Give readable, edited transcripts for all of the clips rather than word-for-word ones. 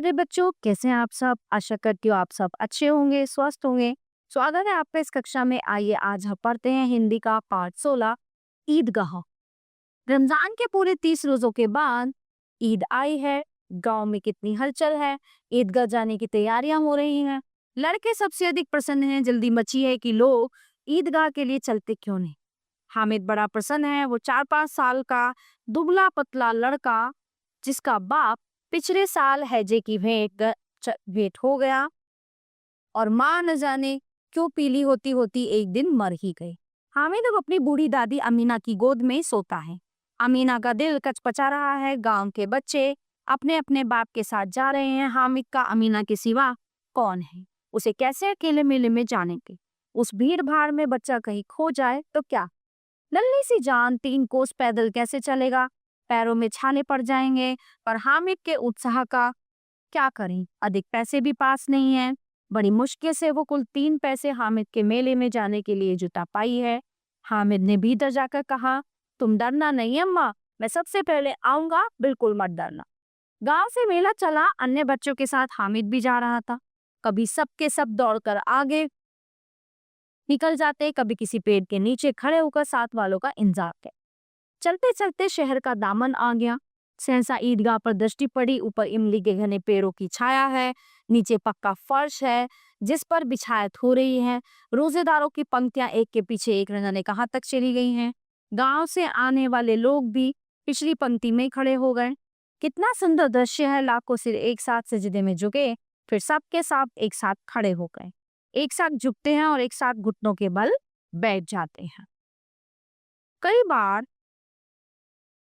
प्यारे बच्चों, कैसे हैं आप सब? आशा करती हूँ आप सब अच्छे होंगे, स्वस्थ होंगे। स्वागत है आपका इस कक्षा में। आइए आज हम पढ़ते हैं हिंदी का पाठ 16 ईदगाह। रमजान के पूरे 30 रोजों के बाद ईद आई है। गांव में कितनी हलचल है। ईदगाह जाने की तैयारियां हो रही हैं। लड़के सबसे अधिक प्रसन्न हैं। जल्दी मची है कि लोग ईदगाह के लिए चलते क्यों नहीं। हामिद बड़ा प्रसन्न है। वो 4-5 साल का दुबला पतला लड़का जिसका बाप पिछले साल हैजे की भेंट हो गया और माँ न जाने क्यों पीली होती होती एक दिन मर ही गई। हामिद अब अपनी बूढ़ी दादी अमीना की गोद में सोता है। अमीना का दिल कचपचा रहा है। गांव के बच्चे अपने अपने बाप के साथ जा रहे हैं। हामिद का अमीना के सिवा कौन है? उसे कैसे अकेले मेले में जाने के? उस भीड़ भाड़ में बच्चा कहीं खो जाए तो क्या? नन्ही सी जान 3 कोस पैदल कैसे चलेगा? पैरों में छाले पड़ जाएंगे। पर हामिद के उत्साह का क्या करें? अधिक पैसे भी पास नहीं है। बड़ी मुश्किल से वो कुल 3 पैसे हामिद के मेले में जाने के लिए जुटा पाई है। हामिद ने भीतर जाकर कहा, तुम डरना नहीं अम्मा, मैं सबसे पहले आऊंगा, बिल्कुल मत डरना। गांव से मेला चला। अन्य बच्चों के साथ हामिद भी जा रहा था। कभी सबके सब दौड़कर आगे निकल जाते, कभी किसी पेड़ के नीचे खड़े होकर साथ वालों का इंतजार करते। चलते चलते शहर का दामन आ गया। सहसा ईदगाह पर दृष्टि पड़ी। ऊपर इमली के घने पेड़ों की छाया है। नीचे पक्का फर्श है जिस पर बिछायत हो रही है। रोजेदारों की पंक्तियां एक के पीछे एक न जाने कहां तक चली गई हैं। गांव से आने वाले लोग भी पिछली पंक्ति में खड़े हो गए। कितना सुंदर दृश्य है। लाखों सिर एक साथ सजदे में झुके, फिर सबके सब एक साथ खड़े हो गए। एक साथ झुकते हैं और एक साथ घुटनों के बल बैठ जाते हैं। कई बार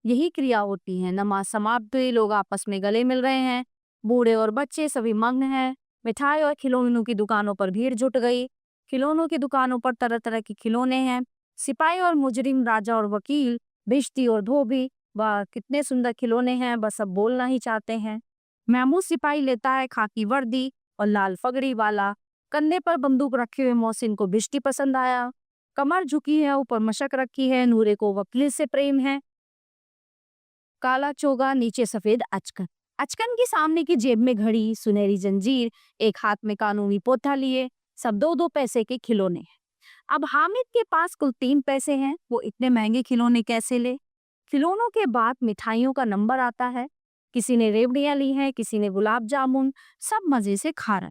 यही क्रिया होती है। नमाज समाप्त हुई, लोग आपस में गले मिल रहे हैं। बूढ़े और बच्चे सभी मग्न हैं। मिठाई और खिलौनों की दुकानों पर भीड़ जुट गई। खिलौनों की दुकानों पर तरह तरह के खिलौने हैं। सिपाही और मुजरिम, राजा और वकील, भिश्ती और धोबी, वाह कितने सुंदर खिलौने हैं, बस अब बोलना ही चाहते हैं। महमूद सिपाही लेता है खाकी वर्दी और लाल पगड़ी वाला। कंधे पर बंदूक रखे हुए मोहसिन को भिश्ती पसंद आया। कमर झुकी है, ऊपर मशक रखी है। नूरे को वकील से प्रेम है। काला चोगा, नीचे सफेद अचकन। अचकन की सामने की जेब में घड़ी, सुनहरी जंजीर, एक हाथ में कानूनी पोथा लिए। सब 2-2 पैसे के खिलौने हैं। अब हामिद के पास कुल 3 पैसे हैं। वो इतने महंगे खिलौने कैसे ले? खिलौनों के बाद मिठाइयों का नंबर आता है। किसी ने रेवड़ियां ली हैं, किसी ने गुलाब जामुन। सब मजे से खा रहे।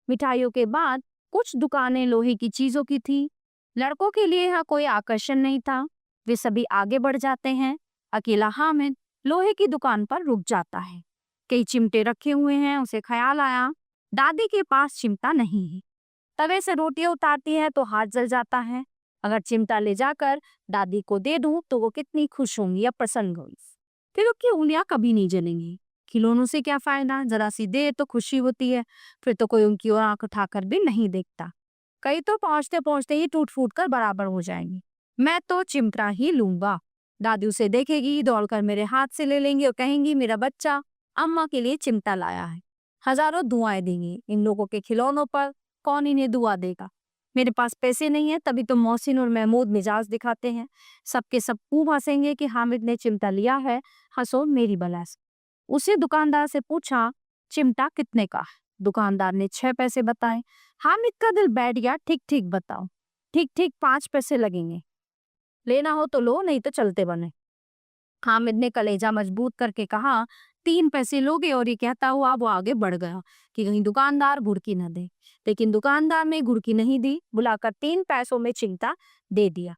मिठाइयों के बाद कुछ दुकानें लोहे की चीजों की थी। लड़कों के लिए यहाँ कोई आकर्षण नहीं था। वे सभी आगे बढ़ जाते हैं। अकेला हामिद लोहे की दुकान पर रुक जाता है। कई चिमटे रखे हुए हैं। उसे ख्याल आया, दादी के पास चिमटा नहीं है। तवे से रोटियां उतारती है तो हाथ जल जाता है। अगर चिमटा ले जाकर दादी को दे दूं तो वो कितनी खुश होंगी या प्रसन्न होंगी। फिर उसकी उंगलियां कभी नहीं जलेंगी। खिलौनों से क्या फायदा? जरा सी देर तो खुशी होती है, फिर तो कोई उनकी ओर आंख उठाकर भी नहीं देखता। कई तो पहुंचते पहुंचते ही टूट फूट कर बराबर हो जाएंगी। मैं तो चिमटा ही लूंगा। दादी उसे देखेगी, दौड़कर मेरे हाथ से ले लेंगी और कहेंगी, मेरा बच्चा अम्मा के लिए चिमटा लाया है। हजारों दुआएं देंगी। इन लोगों के खिलौनों पर कौन इन्हें दुआ देगा? मेरे पास पैसे नहीं है, तभी तो मोहसिन और महमूद मिजाज दिखाते हैं। सबके सब खूब हंसेंगे कि हामिद ने चिमटा लिया है। हंसो मेरी बला से। उसे दुकानदार से पूछा, चिमटा कितने का है? दुकानदार ने 6 पैसे बताए। हामिद का दिल बैठ गया। ठीक ठीक बताओ। ठीक ठीक 5 पैसे लगेंगे। लेना हो तो लो, नहीं तो चलते बने। हामिद ने कलेजा मजबूत करके कहा, 3 पैसे लोगे? और ये कहता हुआ वो आगे बढ़ गया कि कहीं दुकानदार घुड़की न दे। लेकिन दुकानदार ने घुड़की नहीं दी। बुलाकर 3 पैसों में चिमटा दे दिया।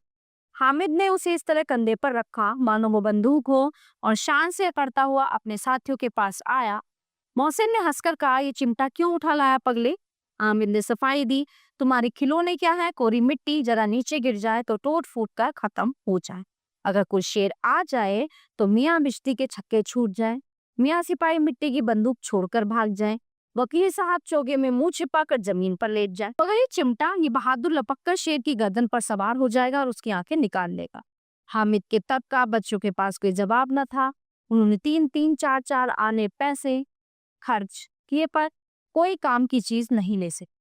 हामिद ने उसे इस तरह कंधे पर रखा मानो वो बंदूक हो और शान से करता हुआ अपने साथियों के पास आया। मोहसिन ने हंसकर कहा, ये चिमटा क्यों उठा लाया पगले? हामिद ने सफाई दी, तुम्हारे खिलौने क्या है? कोरी मिट्टी, जरा नीचे गिर जाए तो टूट फूट कर खत्म हो जाए। अगर कोई शेर आ जाए तो मियाँ बिश्ती के छक्के छूट जाए। मियाँ सिपाही मिट्टी की बंदूक छोड़कर भाग जाए। वकील साहब चोगे में मुंह छिपाकर जमीन पर लेट जाए। मगर ये चिमटा, ये बहादुर लपक कर शेर की गर्दन पर सवार हो जाएगा और उसकी आंखें निकाल लेगा। हामिद के तब का बच्चों के पास कोई जवाब न था। उन्होंने 3-3, 4-4 आने पैसे खर्च किए पर कोई काम की चीज नहीं ले सके।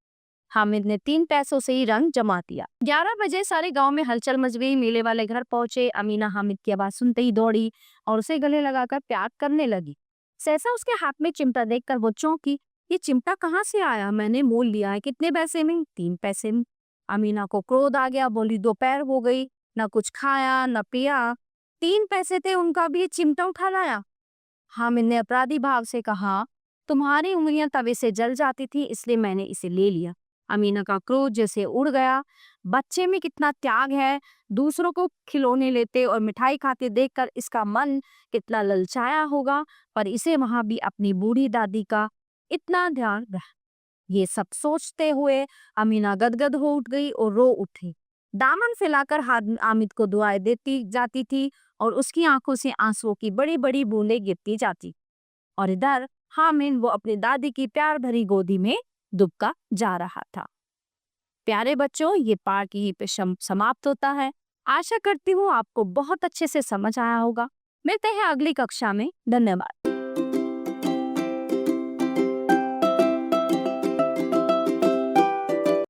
हामिद ने 3 पैसों से ही रंग जमा दिया। 11 बजे सारे गांव में हलचल मच गई। मेले वाले घर पहुंचे। अमीना हामिद की आवाज सुनते ही दौड़ी और उसे गले लगाकर प्यार करने लगी। सहसा उसके हाथ में चिमटा देखकर वो चौंकी। ये चिमटा कहाँ से आया? मैंने मोल लिया है। कितने पैसे में? 3 पैसे में। अमीना को क्रोध आ गया, बोली दोपहर हो गई, ना कुछ खाया ना पिया, 3 पैसे थे उनका भी ये चिमटा उठा लाया। हामिद ने अपराधी भाव से कहा, तुम्हारी उंगलियां तवे से जल जाती थी इसलिए मैंने इसे ले लिया। अमीना का क्रोध जैसे उड़ गया। बच्चे में कितना त्याग है, दूसरों को खिलौने लेते और मिठाई खाते देखकर इसका मन कितना ललचाया होगा, पर इसे वहां भी अपनी बूढ़ी दादी का इतना ध्यान रहा। ये सब सोचते हुए अमीना गदगद हो उठ गई और रो उठी। दामन फैलाकर हामिद को दुआएं देती जाती थी और उसकी आंखों से आंसुओं की बड़ी बड़ी बूंदें गिरती जाती। और इधर हामिद वो अपनी दादी की प्यार भरी गोदी में दुबका जा रहा था। प्यारे बच्चों, ये पाठ यहीं पे समाप्त होता है। आशा करती हूँ आपको बहुत अच्छे से समझ आया होगा। मिलते हैं अगली कक्षा में। धन्यवाद।